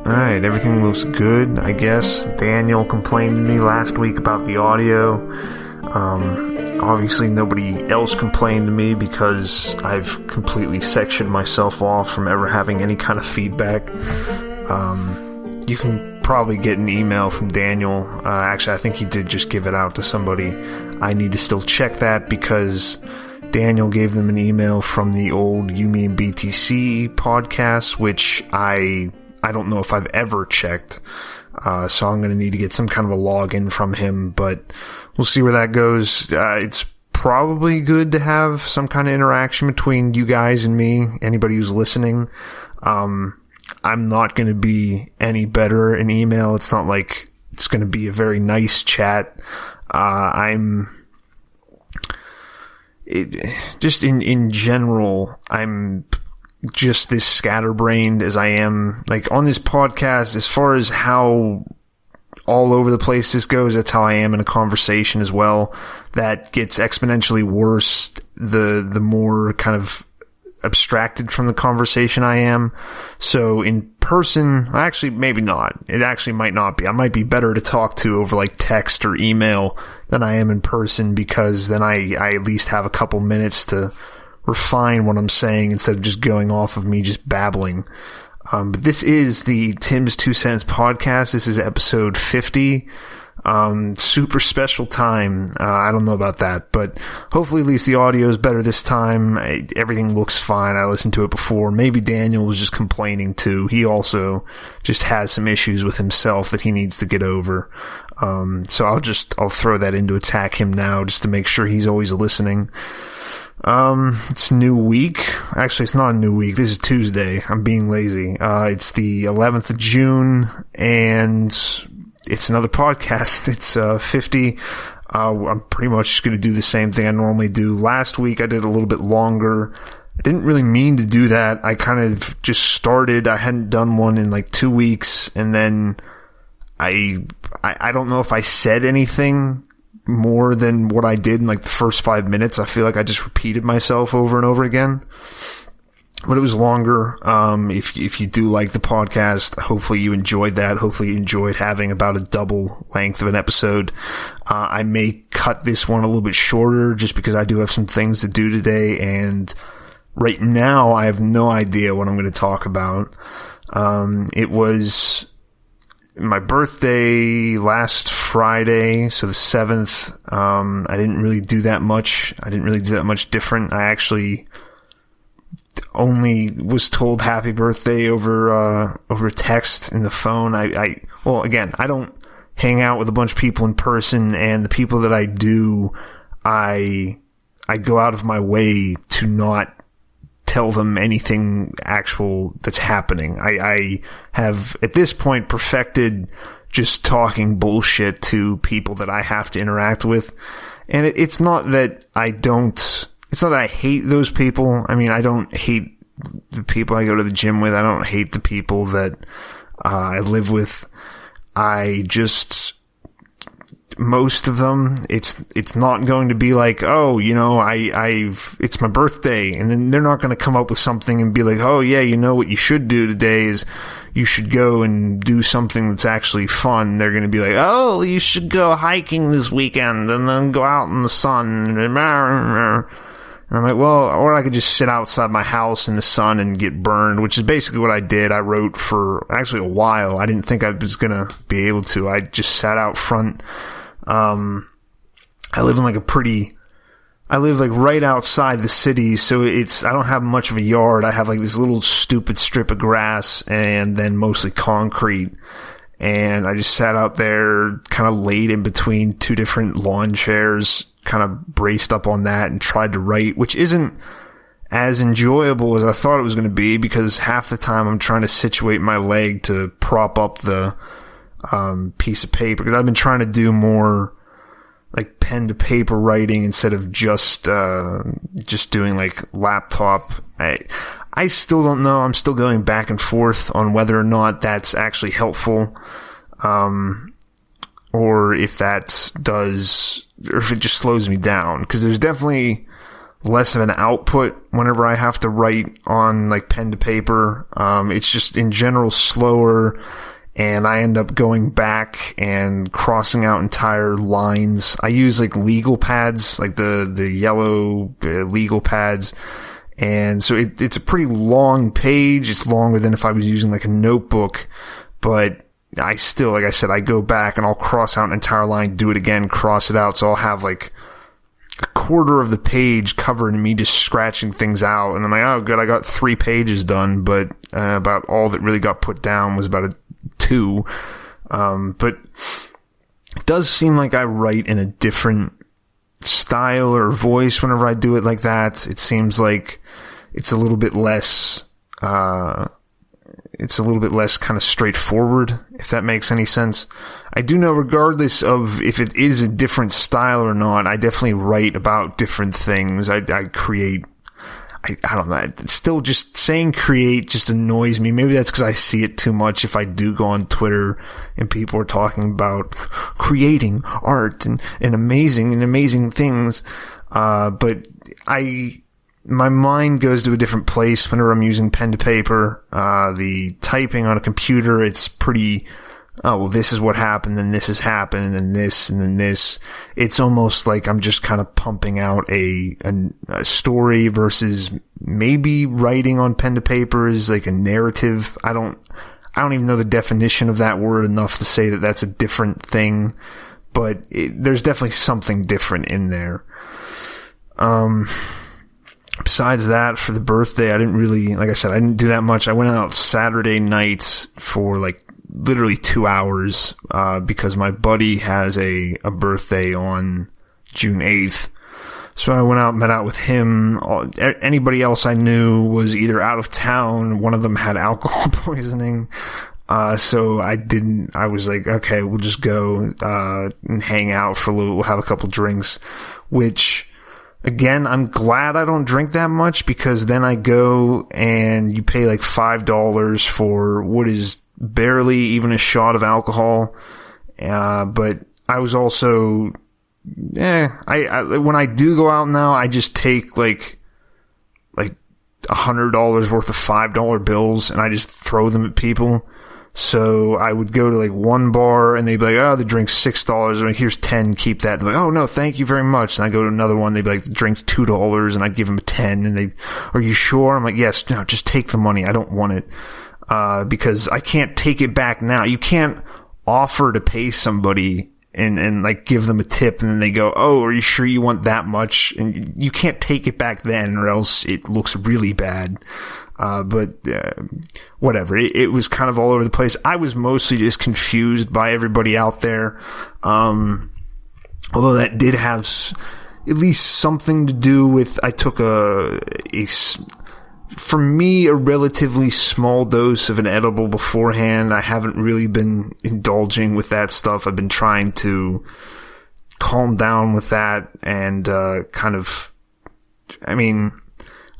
Alright, everything looks good, I guess. Daniel complained to me last week about the audio. Obviously nobody else complained to me because I've completely sectioned myself off from ever having any kind of feedback. You can probably get an email from Daniel. Actually, I think he did just give it out to somebody. I need to still check that because Daniel gave them an email from the old You Mean BTC podcast, which I don't know if I've ever checked. So I'm going to need to get some kind of a login from him, but we'll see where that goes. It's probably good to have some kind of interaction between you guys and me, anybody who's listening. I'm not going to be any better in email. It's not like it's going to be a very nice chat. Just in general, I'm just this scatterbrained as I am, like, on this podcast. As far as how all over the place this goes, that's how I am in a conversation as well. That gets exponentially worse the more kind of abstracted from the conversation I am. So in person, actually maybe not. It actually might not be. I might be better to talk to over like text or email than I am in person, because then I at least have a couple minutes to refine what I'm saying instead of just going off of me just babbling. But this is the Tim's 2 Cents podcast. This is episode 50. Super special time. I don't know about that, but hopefully at least the audio is better this time. Everything looks fine. I listened to it before. Maybe Daniel was just complaining too. He also just has some issues with himself that he needs to get over. So I'll throw that in to attack him now just to make sure he's always listening. It's a new week. Actually, it's not a new week. This is Tuesday. I'm being lazy. It's the 11th of June, and it's another podcast. It's 50. I'm pretty much just going to do the same thing I normally do. Last week, I did a little bit longer. I didn't really mean to do that. I kind of just started. I hadn't done one in like 2 weeks, and then I don't know if I said anything more than what I did in like the first 5 minutes. I feel like I just repeated myself over and over again. But it was longer. If you do like the podcast, hopefully you enjoyed that. Hopefully you enjoyed having about a double length of an episode. I may cut this one a little bit shorter just because I do have some things to do today, and right now I have no idea what I'm going to talk about. It was my birthday last Friday, so the 7th. I didn't really do that much. I didn't really do that much different. I actually only was told happy birthday over text in the phone. Well, again, I don't hang out with a bunch of people in person, and the people that I do, I go out of my way to not tell them anything actual that's happening. I have at this point perfected just talking bullshit to people that I have to interact with. And it's not that it's not that I hate those people. I mean, I don't hate the people I go to the gym with. I don't hate the people that I live with. Most of them, it's not going to be like, oh, it's my birthday, and then they're not going to come up with something and be like, oh yeah, what you should do today is you should go and do something that's actually fun. They're going to be like, oh, you should go hiking this weekend and then go out in the sun. And I'm like, well, or I could just sit outside my house in the sun and get burned, which is basically what I did. I wrote for actually a while. I didn't think I was going to be able to. I just sat out front. I live like right outside the city, so I don't have much of a yard. I have like this little stupid strip of grass and then mostly concrete. And I just sat out there kind of laid in between two different lawn chairs, kind of braced up on that and tried to write, which isn't as enjoyable as I thought it was going to be, because half the time I'm trying to situate my leg to prop up the piece of paper, because I've been trying to do more like pen to paper writing instead of just doing like laptop. I still don't know. I'm still going back and forth on whether or not that's actually helpful, or if it just slows me down, because there's definitely less of an output whenever I have to write on like pen to paper. It's just in general slower, and I end up going back and crossing out entire lines. I use like legal pads, like the yellow legal pads. And so it's a pretty long page. It's longer than if I was using like a notebook, but I still, like I said, I go back and I'll cross out an entire line, do it again, cross it out. So I'll have like a quarter of the page covered in me just scratching things out. And I'm like, oh, good, I got 3 pages done, but about all that really got put down was about 2. But it does seem like I write in a different style or voice whenever I do it like that. It seems like it's a little bit less kind of straightforward, if that makes any sense. I do know, regardless of if it is a different style or not, I definitely write about different things. I create, I don't know, still just saying create just annoys me. Maybe that's because I see it too much if I do go on Twitter and people are talking about creating art and amazing things. But my mind goes to a different place whenever I'm using pen to paper. The typing on a computer, it's pretty, oh, well, this is what happened, and this has happened, and then this, and then this. It's almost like I'm just kind of pumping out a story versus maybe writing on pen to paper is like a narrative. I don't even know the definition of that word enough to say that that's a different thing, but there's definitely something different in there. Besides that, for the birthday, I didn't really, like I said, I didn't do that much. I went out Saturday night for like literally 2 hours, because my buddy has a birthday on June 8th. So I went out, met out with him. Anybody else I knew was either out of town. One of them had alcohol poisoning. So I was like, okay, we'll just go, and hang out for a little, we'll have a couple drinks, which, again, I'm glad I don't drink that much, because then I go and you pay like $5 for what is barely even a shot of alcohol. But I was also, when I do go out now, I just take like $100 worth of $5 bills and I just throw them at people. So I would go to like one bar and they'd be like, oh, the drink's $6. I'm like, here's 10, keep that. They're like, oh no, thank you very much. And I go to another one, they'd be like, the drink's $2, and I'd give them a 10, and they, are you sure? I'm like, yes, no, just take the money. I don't want it. Because I can't take it back now. You can't offer to pay somebody and like give them a tip and then they go, oh, are you sure you want that much? And you can't take it back then, or else it looks really bad. But whatever. It was kind of all over the place. I was mostly just confused by everybody out there. Although that did have at least something to do with, I took for me, a relatively small dose of an edible beforehand. I haven't really been indulging with that stuff. I've been trying to calm down with that and kind of, I mean,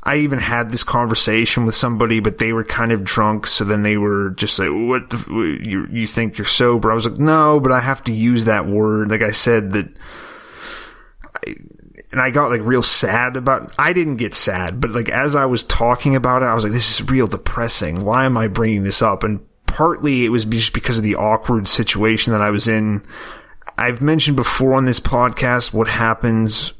I even had this conversation with somebody, but they were kind of drunk, so then they were just like, what, you think you're sober? I was like, no, but I have to use that word. Like I said, that and I got like real sad about, I didn't get sad, but like as I was talking about it, I was like, this is real depressing. Why am I bringing this up? And partly it was just because of the awkward situation that I was in. I've mentioned before on this podcast what happens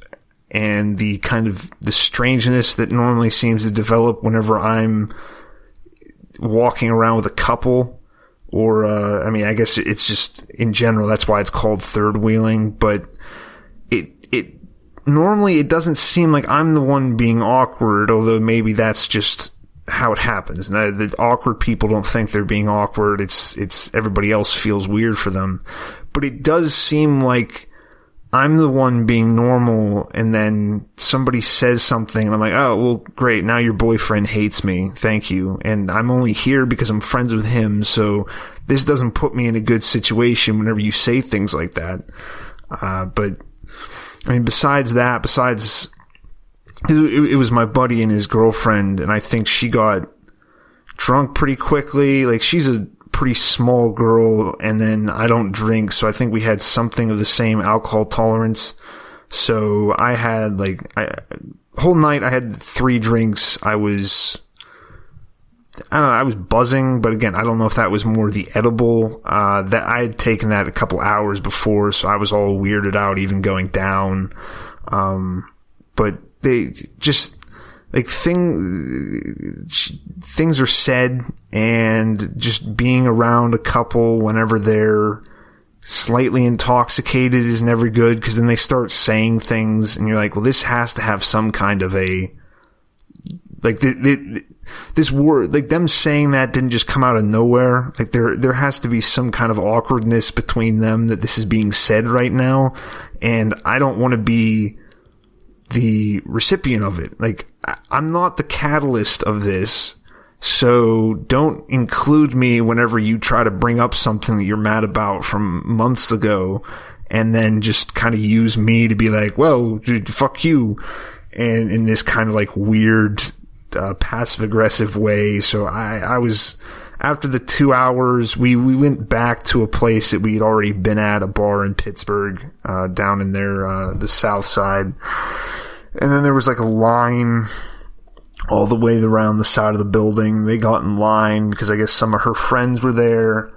and the kind of the strangeness that normally seems to develop whenever I'm walking around with a couple, or, I mean, I guess it's just in general, that's why it's called third wheeling, but normally it doesn't seem like I'm the one being awkward, although maybe that's just how it happens. Now, the awkward people don't think they're being awkward. It's everybody else feels weird for them. But it does seem like I'm the one being normal, and then somebody says something, and I'm like, oh, well, great, now your boyfriend hates me. Thank you. And I'm only here because I'm friends with him, so this doesn't put me in a good situation whenever you say things like that. But I mean, besides that, it was my buddy and his girlfriend, and I think she got drunk pretty quickly. Like, she's a pretty small girl, and then I don't drink, so I think we had something of the same alcohol tolerance. So I had, like, the whole night I had 3 drinks. I don't know, I was buzzing, but again, I don't know if that was more the edible. That I had taken that a couple hours before, so I was all weirded out even going down. But they just, like, things are said, and just being around a couple whenever they're slightly intoxicated is never good, because then they start saying things, and you're like, well, this has to have some kind of a, like, this word, like, them saying that didn't just come out of nowhere. Like, there has to be some kind of awkwardness between them that this is being said right now, and I don't want to be the recipient of it. Like, I'm not the catalyst of this, so don't include me whenever you try to bring up something that you're mad about from months ago, and then just kind of use me to be like, well, fuck you, and in this kind of like weird passive-aggressive way. So I was, after the 2 hours, we went back to a place that we had already been at, a bar in Pittsburgh, down in there, the south side. And then there was like a line all the way around the side of the building. They got in line because I guess some of her friends were there.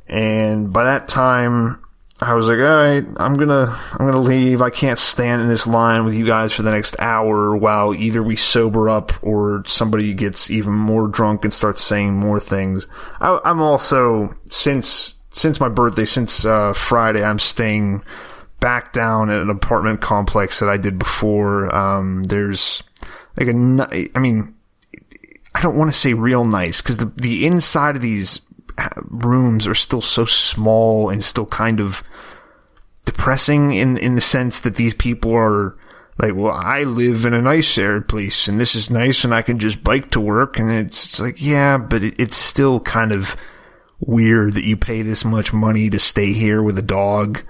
And by that time, I was like, all right, I'm gonna leave. I can't stand in this line with you guys for the next hour while either we sober up or somebody gets even more drunk and starts saying more things. I'm also, since my birthday, since Friday, I'm staying back down at an apartment complex that I did before. There's like I mean, I don't want to say real nice, because the inside of these rooms are still so small and still kind of depressing in the sense that these people are like, well, I live in a nice place and this is nice and I can just bike to work. And it's like, yeah, but it's still kind of weird that you pay this much money to stay here with a dog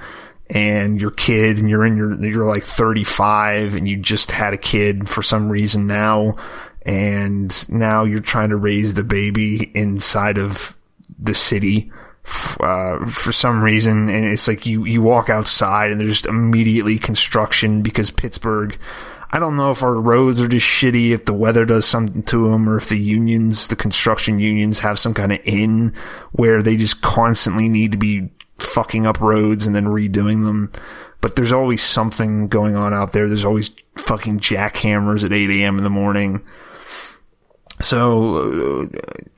and your kid, and you're like 35 and you just had a kid for some reason now, and now you're trying to raise the baby inside of the city for some reason. And it's like you walk outside and there's just immediately construction, because Pittsburgh, I don't know if our roads are just shitty, if the weather does something to them, or if the construction unions have some kind of in where they just constantly need to be fucking up roads and then redoing them. But there's always something going on out there. There's always fucking jackhammers at 8 a.m. in the morning. So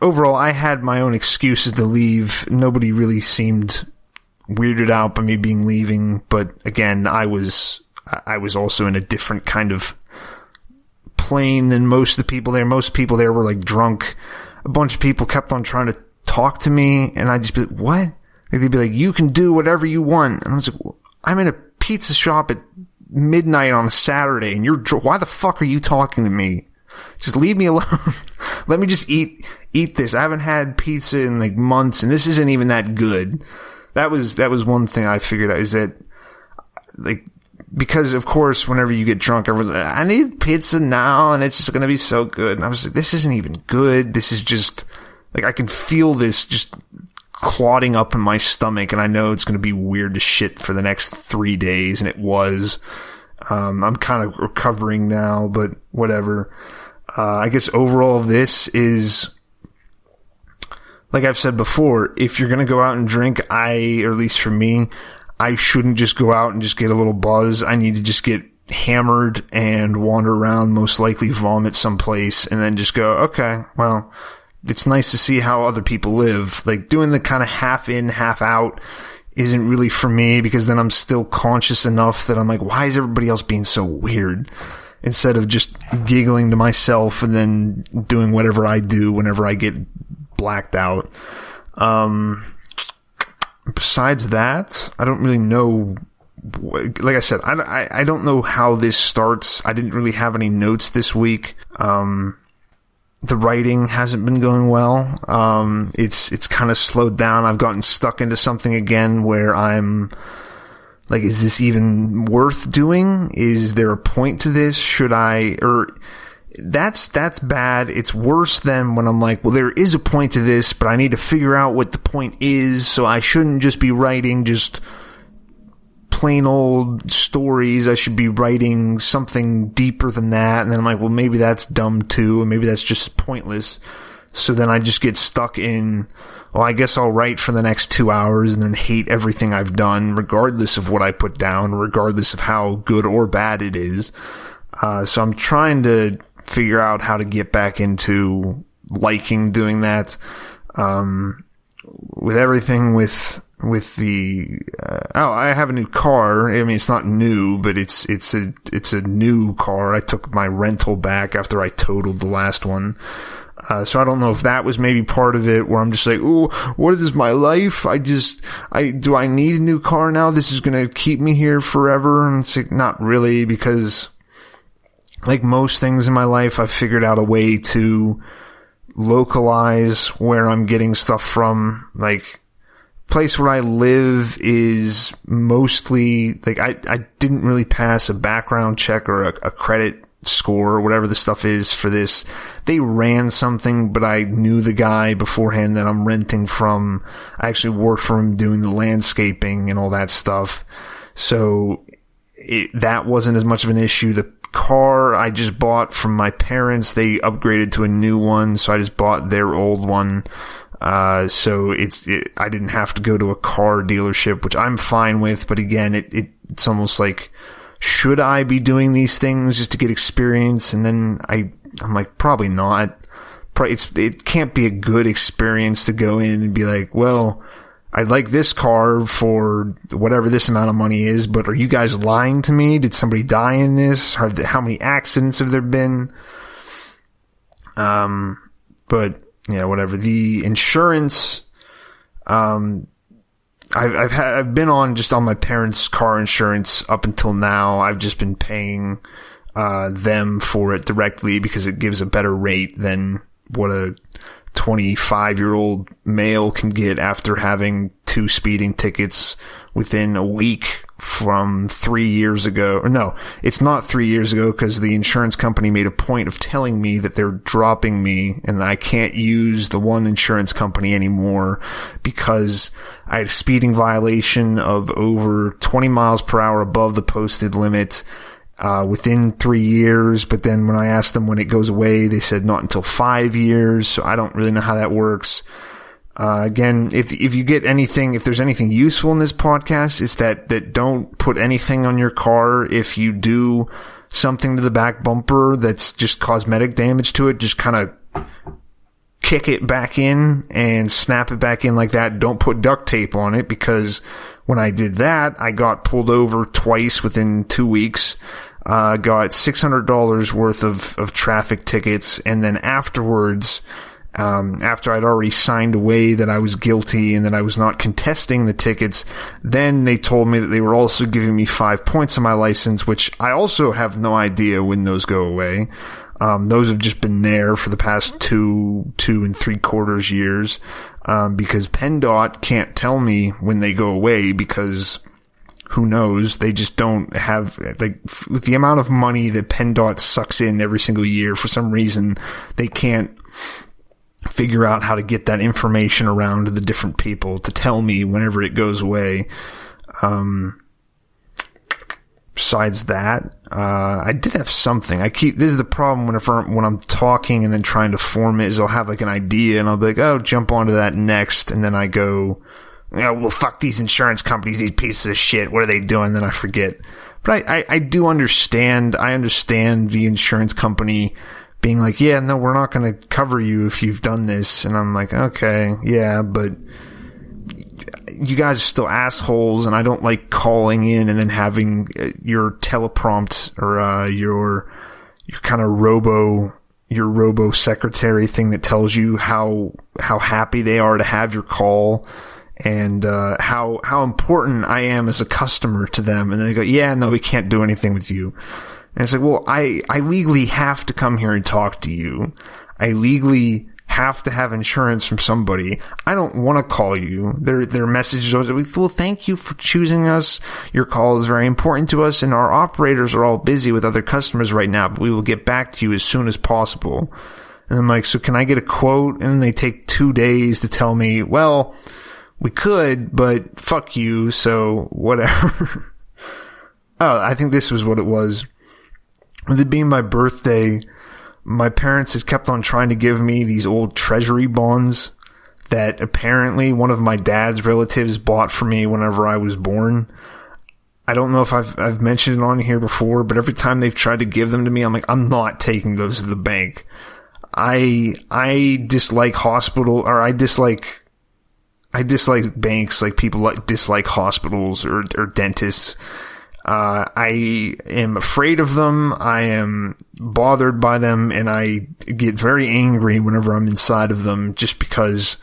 overall, I had my own excuses to leave. Nobody really seemed weirded out by me leaving. But again, I was also in a different kind of plane than most of the people there. Most people there were like drunk. A bunch of people kept on trying to talk to me, and I'd just be like, what? Like, they'd be like, you can do whatever you want. And I was like, I'm in a pizza shop at midnight on a Saturday, and why the fuck are you talking to me? Just leave me alone. Let me just eat this. I haven't had pizza in like months, and this isn't even that good. That was one thing I figured out, is that, like, because of course whenever you get drunk, everyone's like, I need pizza now and it's just gonna be so good. And I was like, this isn't even good. This is just like, I can feel this just clotting up in my stomach, and I know it's gonna be weird as shit for the next 3 days, and it was. I'm kind of recovering now, but whatever. I guess overall this is, like I've said before, if you're going to go out and drink, or at least for me, I shouldn't just go out and just get a little buzz. I need to just get hammered and wander around, most likely vomit someplace, and then just go, okay, well, it's nice to see how other people live. Like, doing the kind of half in, half out isn't really for me, because then I'm still conscious enough that I'm like, why is everybody else being so weird? Instead of just giggling to myself and then doing whatever I do whenever I get blacked out. Besides that, I don't really know. Like I said, I don't know how this starts. I didn't really have any notes this week. The writing hasn't been going well. It's kind of slowed down. I've gotten stuck into something again where I'm like, is this even worth doing? Is there a point to this? Should I, or that's bad. It's worse than when I'm like, well, there is a point to this, but I need to figure out what the point is. So I shouldn't just be writing just plain old stories. I should be writing something deeper than that. And then I'm like, well, maybe that's dumb too, and maybe that's just pointless. So then I just get stuck in, well, I guess I'll write for the next 2 hours and then hate everything I've done, regardless of what I put down, regardless of how good or bad it is. So I'm trying to figure out how to get back into liking doing that. With everything with the, I have a new car. I mean, it's not new, but it's a new car. I took my rental back after I totaled the last one. So I don't know if that was maybe part of it, where I'm just like, ooh, what is my life? Do I need a new car now? This is gonna keep me here forever? And it's like, not really, because like most things in my life, I've figured out a way to localize where I'm getting stuff from. Like, place where I live is mostly, like, I didn't really pass a background check or a credit score or whatever the stuff is for this. They ran something, but I knew the guy beforehand that I'm renting from. I actually worked for him doing the landscaping and all that stuff. So that wasn't as much of an issue. The car I just bought from my parents, they upgraded to a new one, so I just bought their old one. So I didn't have to go to a car dealership, which I'm fine with, but again, it's almost like, should I be doing these things just to get experience? And then I'm like, probably not. It can't be a good experience to go in and be like, well, I like this car for whatever this amount of money is, but are you guys lying to me? Did somebody die in this? How many accidents have there been? But yeah, whatever. The insurance, I've been on my parents' car insurance up until now. I've just been paying them for it directly because it gives a better rate than what a 25-year-old male can get after having 2 speeding tickets within a week from 3 years ago. Or no, it's not 3 years ago, because the insurance company made a point of telling me that they're dropping me and I can't use the one insurance company anymore because I had a speeding violation of over 20 miles per hour above the posted limit within 3 years. But then when I asked them when it goes away, they said not until 5 years. So I don't really know how that works. Again, if you get anything, if there's anything useful in this podcast, it's that don't put anything on your car. If you do something to the back bumper that's just cosmetic damage to it, just kind of kick it back in and snap it back in like that. Don't put duct tape on it, because when I did that, I got pulled over twice within 2 weeks. Got $600 worth of traffic tickets, and then afterwards, after I'd already signed away that I was guilty and that I was not contesting the tickets, then they told me that they were also giving me 5 points on my license, which I also have no idea when those go away. Those have just been there for the past 2 3/4 years, because PennDOT can't tell me when they go away, because who knows? They just don't have, like, with the amount of money that PennDOT sucks in every single year, for some reason, they can't figure out how to get that information around to the different people to tell me whenever it goes away. Besides that, I did have something. This is the problem when I'm talking and then trying to form it, is I'll have like an idea and I'll be like, oh, jump onto that next. And then I go, oh, well, fuck these insurance companies, these pieces of shit. What are they doing? Then I forget. But I do understand. I understand the insurance company being like, yeah, no, we're not going to cover you if you've done this. And I'm like, okay, yeah, but you guys are still assholes, and I don't like calling in and then having your teleprompt or your kind of robo secretary thing that tells you how happy they are to have your call and how important I am as a customer to them. And then they go, yeah, no, we can't do anything with you. And it's like, well, I legally have to come here and talk to you. I legally have to have insurance from somebody. I don't want to call you. Their messages are always, well, thank you for choosing us. Your call is very important to us, and our operators are all busy with other customers right now, but we will get back to you as soon as possible. And I'm like, so can I get a quote? And then they take 2 days to tell me, well, we could, but fuck you, so whatever. Oh, I think this was what it was. With it being my birthday, my parents had kept on trying to give me these old treasury bonds that apparently one of my dad's relatives bought for me whenever I was born. I don't know if I've mentioned it on here before, but every time they've tried to give them to me, I'm like, I'm not taking those to the bank. I dislike I dislike banks like people dislike hospitals or dentists. I am afraid of them. I am bothered by them, and I get very angry whenever I'm inside of them just because,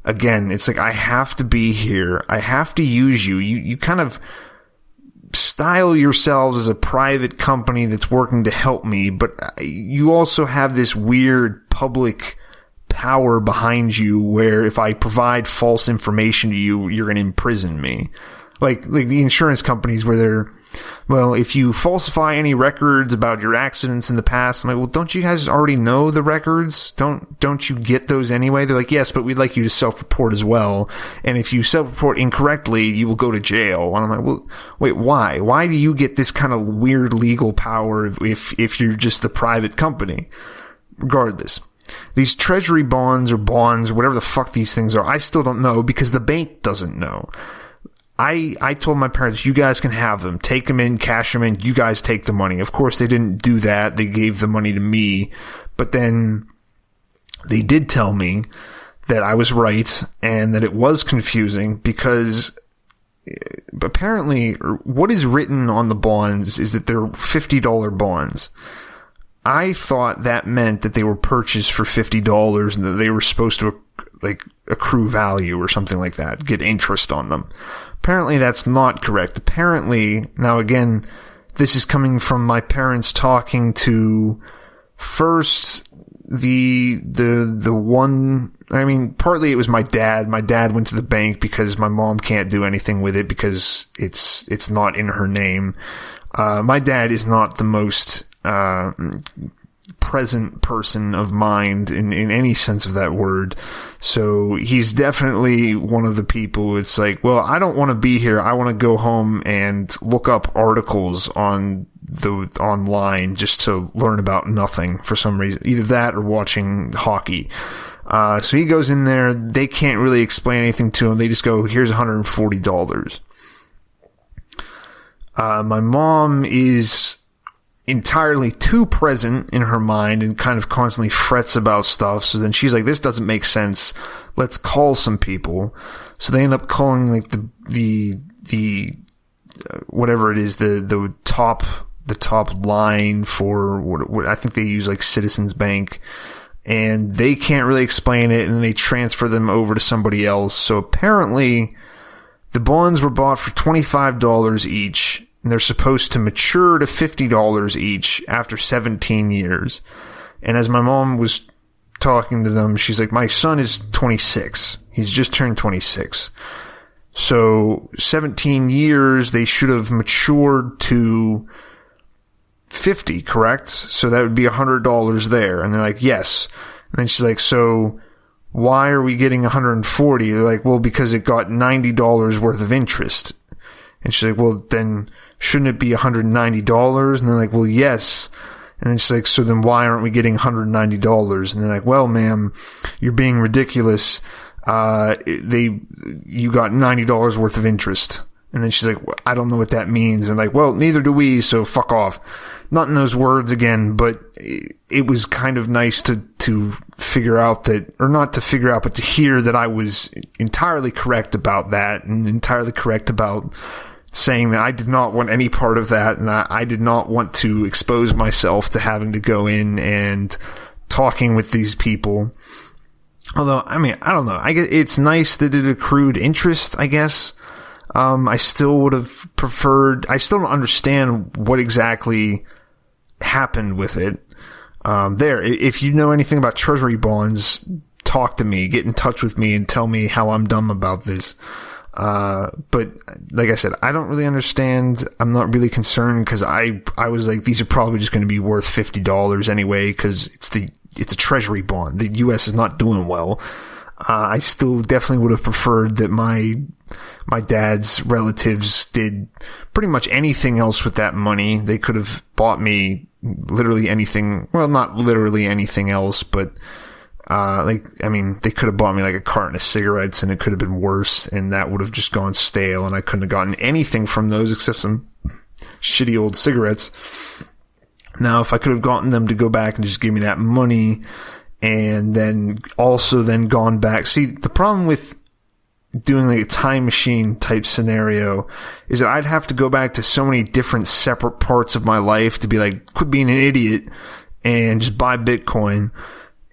again, it's like I have to be here. I have to use you. You kind of style yourselves as a private company that's working to help me, but you also have this weird public power behind you where if I provide false information to you, you're going to imprison me. Like the insurance companies where they're, well, if you falsify any records about your accidents in the past, I'm like, well, don't you guys already know the records? Don't you get those anyway? They're like, yes, but we'd like you to self-report as well. And if you self-report incorrectly, you will go to jail. And I'm like, well, wait, why? Why do you get this kind of weird legal power if you're just the private company? Regardless, these treasury bonds or bonds, whatever the fuck these things are, I still don't know because the bank doesn't know. I told my parents, you guys can have them. Take them in, cash them in, you guys take the money. Of course, they didn't do that. They gave the money to me. But then they did tell me that I was right and that it was confusing because apparently what is written on the bonds is that they're $50 bonds. I thought that meant that they were purchased for $50 and that they were supposed to accrue value or something like that, get interest on them. Apparently that's not correct. Apparently, now again, this is coming from my parents talking to first the one, I mean, partly it was my dad. My dad went to the bank because my mom can't do anything with it because it's not in her name. My dad is not the most present person of mind in any sense of that word. So he's definitely one of the people. It's like, well, I don't want to be here. I want to go home and look up articles online just to learn about nothing for some reason. Either that or watching hockey. So he goes in there. They can't really explain anything to him. They just go, here's $140. My mom is entirely too present in her mind and kind of constantly frets about stuff. So then she's like, this doesn't make sense. Let's call some people. So they end up calling like the whatever it is, the top line for what I think they use like Citizens Bank, and they can't really explain it. And then they transfer them over to somebody else. So apparently the bonds were bought for $25 each. And they're supposed to mature to $50 each after 17 years. And as my mom was talking to them, she's like, my son is 26. He's just turned 26. So 17 years, they should have matured to 50, correct? So that would be $100 there. And they're like, yes. And then she's like, so why are we getting 140? They're like, well, because it got $90 worth of interest. And she's like, well, then shouldn't it be $190? And they're like, well, yes. And then she's like, so then why aren't we getting $190? And they're like, well, ma'am, you're being ridiculous. You got $90 worth of interest. And then she's like, well, I don't know what that means. And they're like, well, neither do we, so fuck off. Not in those words again, but it was kind of nice to figure out that, or not to figure out, but to hear that I was entirely correct about that and entirely correct about saying that I did not want any part of that, and I did not want to expose myself to having to go in and talking with these people. Although, I mean, I don't know. I guess it's nice that it accrued interest, I guess. I still would have preferred, I still don't understand what exactly happened with it. If you know anything about treasury bonds, talk to me, get in touch with me and tell me how I'm dumb about this. But like I said, I don't really understand. I'm not really concerned because I was like, these are probably just going to be worth $50 anyway because it's a treasury bond. The U.S. is not doing well. I still definitely would have preferred that my my dad's relatives did pretty much anything else with that money. They could have bought me literally anything. Well, not literally anything else, but they could have bought me like a carton of cigarettes, and it could have been worse, and that would have just gone stale, and I couldn't have gotten anything from those except some shitty old cigarettes. Now, if I could have gotten them to go back and just give me that money, and then gone back. See, the problem with doing like a time machine type scenario is that I'd have to go back to so many different separate parts of my life to be like, quit being an idiot and just buy Bitcoin.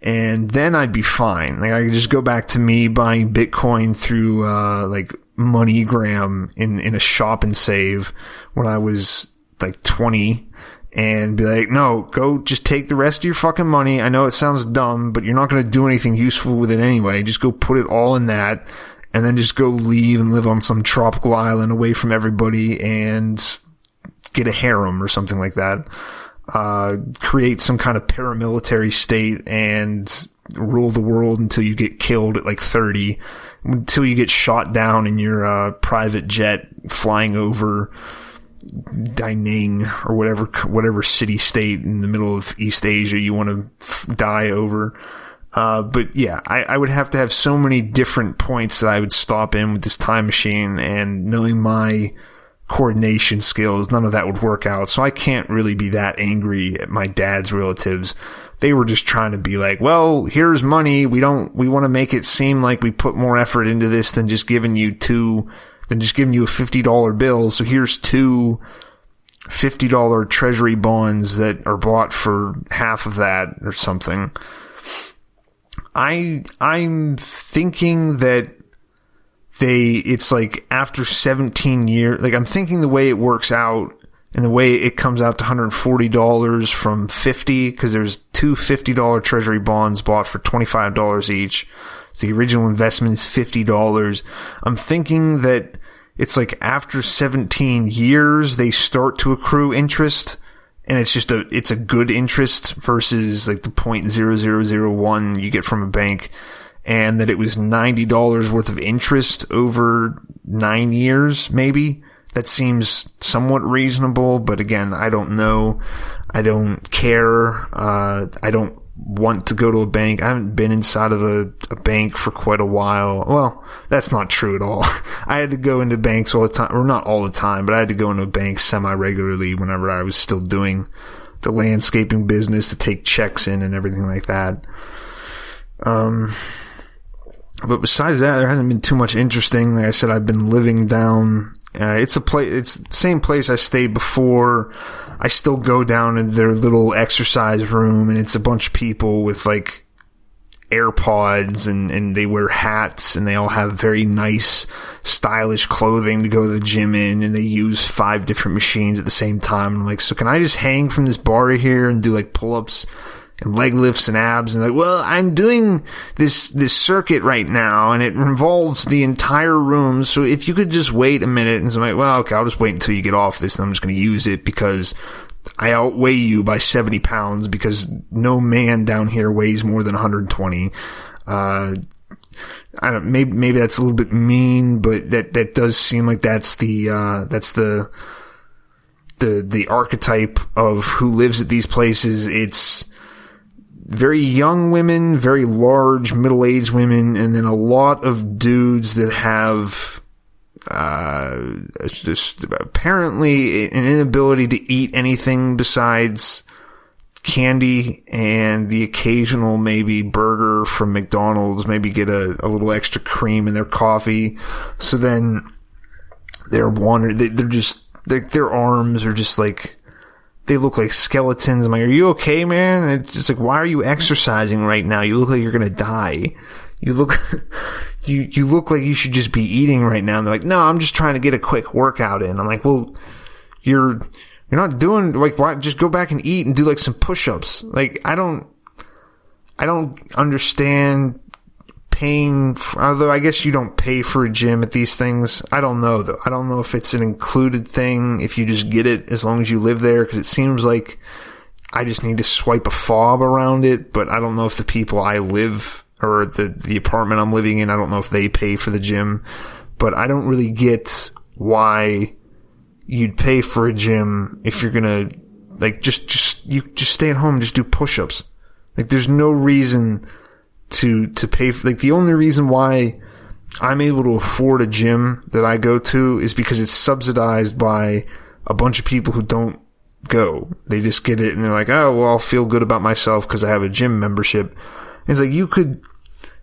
And then I'd be fine. Like, I could just go back to me buying Bitcoin through, like MoneyGram in a shop and save when I was like 20, and be like, no, go just take the rest of your fucking money. I know it sounds dumb, but you're not going to do anything useful with it anyway. Just go put it all in that, and then just go leave and live on some tropical island away from everybody and get a harem or something like that. Create some kind of paramilitary state and rule the world until you get killed at like 30, until you get shot down in your private jet flying over Da Nang or whatever city state in the middle of East Asia you want to die over. But yeah, I would have to have so many different points that I would stop in with this time machine, and knowing my coordination skills, none of that would work out. So I can't really be that angry at my dad's relatives. They were just trying to be like, well, here's money. We want to make it seem like we put more effort into this than just giving you a $50 bill. So here's two $50 treasury bonds that are bought for half of that or something. I'm thinking that it's like after 17 years, like I'm thinking the way it works out and the way it comes out to $140 from 50, because there's two $50 treasury bonds bought for $25 each. So the original investment is $50. I'm thinking that it's like after 17 years, they start to accrue interest, and it's a good interest versus like the 0.0001 you get from a bank. And that it was $90 worth of interest over 9 years, maybe. That seems somewhat reasonable, but again, I don't know. I don't care. I don't want to go to a bank. I haven't been inside of a bank for quite a while. Well, that's not true at all. I had to go into banks all the time, or not all the time, but I had to go into a bank semi-regularly whenever I was still doing the landscaping business to take checks in and everything like that. But besides that, there hasn't been too much interesting. Like I said, I've been living down. It's the same place I stayed before. I still go down in their little exercise room, and it's a bunch of people with like AirPods, and they wear hats, and they all have very nice, stylish clothing to go to the gym in, and they use 5 different machines at the same time. I'm like, so can I just hang from this bar here and do like pull-ups and leg lifts and abs? And like, well, I'm doing this circuit right now, and it involves the entire room, so if you could just wait a minute. And so I'm like, well, okay, I'll just wait until you get off this, and I'm just going to use it because I outweigh you by 70 pounds, because no man down here weighs more than 120. I don't, maybe that's a little bit mean, but that does seem like that's the archetype of who lives at these places. It's very young women, very large middle-aged women, and then a lot of dudes that have just apparently an inability to eat anything besides candy and the occasional maybe burger from McDonald's, maybe get a little extra cream in their coffee. So then their arms are just like, they look like skeletons. I'm like, are you okay, man? And it's just like, why are you exercising right now? You look like you're gonna die. You look like you should just be eating right now. And they're like, no, I'm just trying to get a quick workout in. I'm like, well, you're not doing, like, why, just go back and eat and do like some push-ups. Like, I don't understand paying for, although I guess you don't pay for a gym at these things. I don't know though. I don't know if it's an included thing, if you just get it as long as you live there, because it seems like I just need to swipe a fob around it. But I don't know if the people I live, or the apartment I'm living in, I don't know if they pay for the gym. but I don't really get why you'd pay for a gym if you're gonna, like, just stay at home and just do push-ups. Like, there's no reason to pay for, like, the only reason why I'm able to afford a gym that I go to is because it's subsidized by a bunch of people who don't go. They just get it and they're like, oh, well, I'll feel good about myself because I have a gym membership. And it's like, you could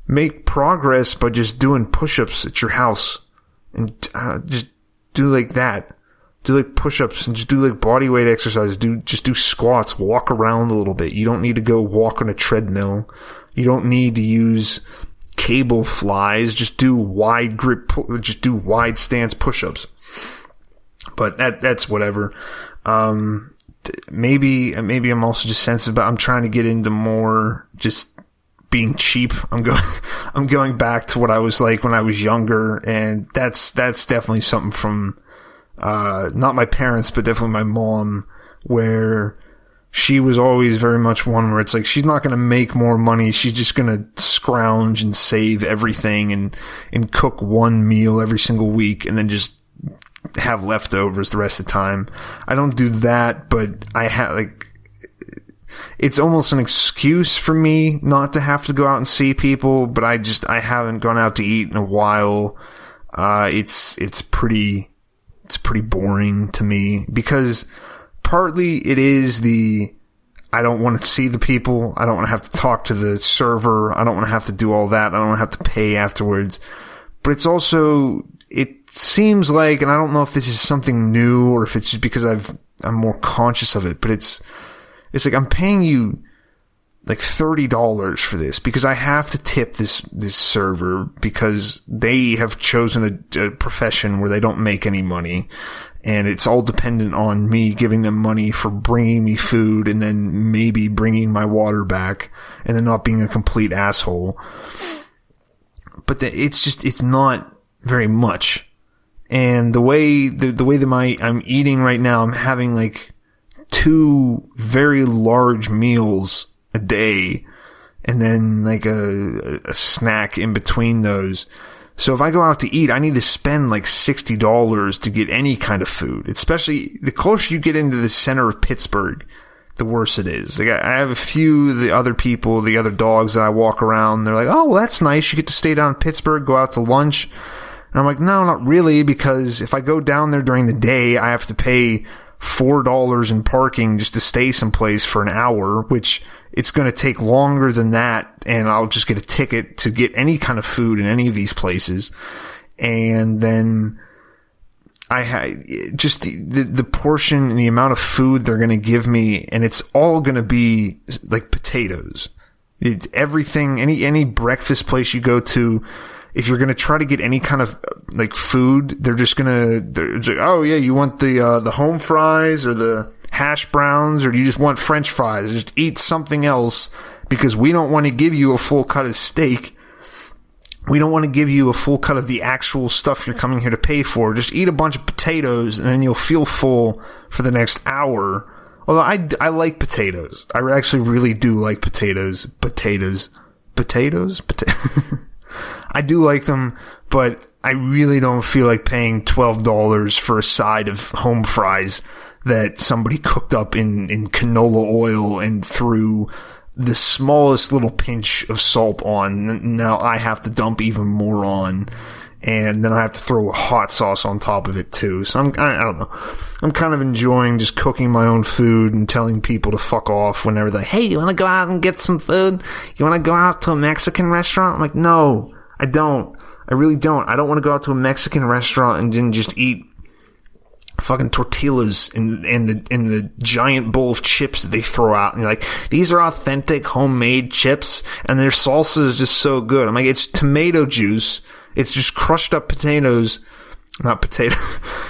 make progress by just doing push-ups at your house and just do like that. Do like push-ups and just do like body weight exercises. Just do squats. Walk around a little bit. You don't need to go walk on a treadmill. You don't need to use cable flies. Just do wide grip. Just do wide stance push-ups. But that's whatever. Maybe I'm also just sensitive, but I'm trying to get into more just being cheap. I'm going back to what I was like when I was younger, and that's definitely something from not my parents, but definitely my mom, where she was always very much one where it's like she's not going to make more money. She's just going to scrounge and save everything and cook one meal every single week and then just have leftovers the rest of the time. I don't do that, but I have, like, it's almost an excuse for me not to have to go out and see people, but I haven't gone out to eat in a while. It's pretty boring to me because partly it is I don't want to see the people. I don't want to have to talk to the server. I don't want to have to do all that. I don't want to have to pay afterwards. But it's also, it seems like, and I don't know if this is something new or if it's just because I'm more conscious of it, but it's like I'm paying you like $30 for this because I have to tip this server because they have chosen a profession where they don't make any money, and it's all dependent on me giving them money for bringing me food and then maybe bringing my water back and then not being a complete asshole. But it's not very much. And the way that I'm eating right now, I'm having like 2 very large meals a day and then like a snack in between those. So if I go out to eat, I need to spend like $60 to get any kind of food. Especially the closer you get into the center of Pittsburgh, the worse it is. Like I have a few of the other people, the other dogs that I walk around, they're like, oh, well, that's nice. You get to stay down in Pittsburgh, go out to lunch. And I'm like, no, not really, because if I go down there during the day, I have to pay $4 in parking just to stay someplace for an hour, which it's going to take longer than that, and I'll just get a ticket to get any kind of food in any of these places. And then I had just the portion and the amount of food they're going to give me, and it's all going to be like potatoes. Everything, any breakfast place you go to, if you're going to try to get any kind of like food, they're like, oh yeah, you want the home fries or the hash browns, or do you just want French fries? Just eat something else, because we don't want to give you a full cut of steak. We don't want to give you a full cut of the actual stuff you're coming here to pay for. Just eat a bunch of potatoes and then you'll feel full for the next hour. Although I like potatoes. I actually really do like potatoes. I do like them, but I really don't feel like paying $12 for a side of home fries that somebody cooked up in canola oil and threw the smallest little pinch of salt on. Now I have to dump even more on, and then I have to throw a hot sauce on top of it too. So I don't know. I'm kind of enjoying just cooking my own food and telling people to fuck off whenever they're like, hey, you want to go out and get some food? You want to go out to a Mexican restaurant? I'm like, no, I don't. I really don't. I don't want to go out to a Mexican restaurant and then just eat fucking tortillas in the giant bowl of chips that they throw out, and you're like, these are authentic homemade chips and their salsa is just so good. I'm like, it's tomato juice, it's just crushed up potatoes,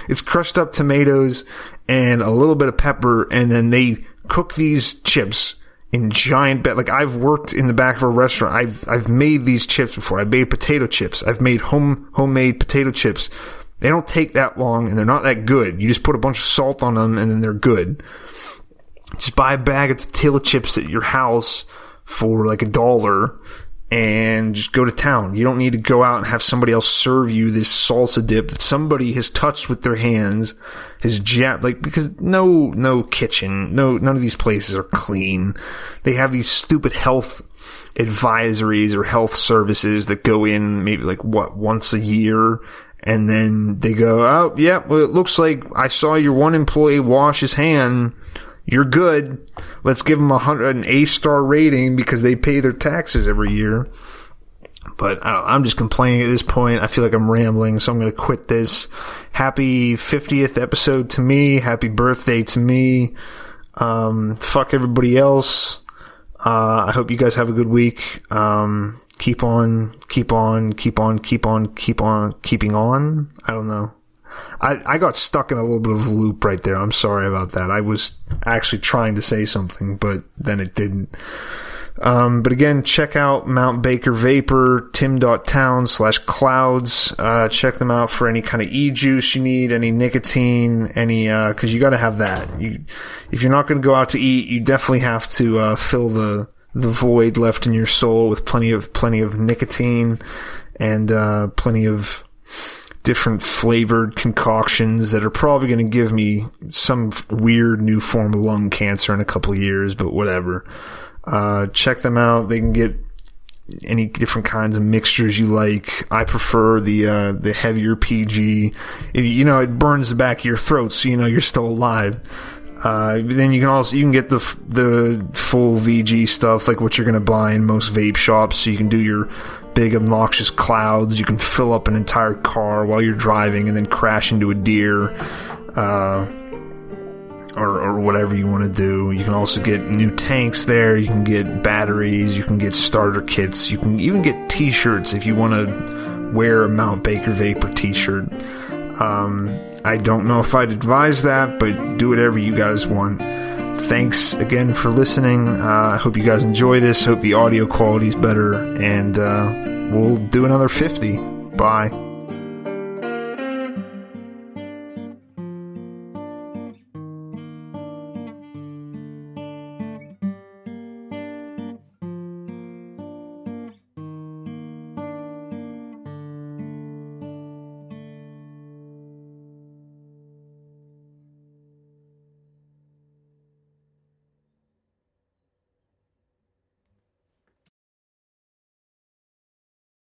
it's crushed up tomatoes and a little bit of pepper, and then they cook these chips in giant like, I've worked in the back of a restaurant. I've made these chips before. I've made potato chips. I've made homemade potato chips. They don't take that long, and they're not that good. You just put a bunch of salt on them, and then they're good. Just buy a bag of tortilla chips at your house for like $1, and just go to town. You don't need to go out and have somebody else serve you this salsa dip that somebody has touched with their hands, because no kitchen, none of these places are clean. They have these stupid health advisories or health services that go in maybe once a year, and then they go, oh yeah, well, it looks like I saw your one employee wash his hand. You're good. Let's give them an A-star rating because they pay their taxes every year. But I'm just complaining at this point. I feel like I'm rambling, so I'm going to quit this. Happy 50th episode to me. Happy birthday to me. Fuck everybody else. I hope you guys have a good week. Keep on keeping on. I don't know. I got stuck in a little bit of a loop right there. I'm sorry about that. I was actually trying to say something, but then it didn't. But again, check out Mount Baker Vapor, tim.town/clouds. Check them out for any kind of e-juice you need, any nicotine, cause you gotta have that. If you're not gonna go out to eat, you definitely have to, fill the void left in your soul with plenty of nicotine and, plenty of different flavored concoctions that are probably going to give me some weird new form of lung cancer in a couple of years, but whatever. Check them out. They can get any different kinds of mixtures you like. I prefer the heavier PG. It burns the back of your throat, so you're still alive. Then you can get the full VG stuff, like what you're going to buy in most vape shops, so you can do your big obnoxious clouds. You can fill up an entire car while you're driving and then crash into a deer, or whatever you want to do. You can also get new tanks there. You can get batteries. You can get starter kits. You can even get t-shirts if you want to wear a Mount Baker Vapor t-shirt. I don't know if I'd advise that, but do whatever you guys want. Thanks again for listening. I hope you guys enjoy this. Hope the audio quality is better, and we'll do another 50. Bye.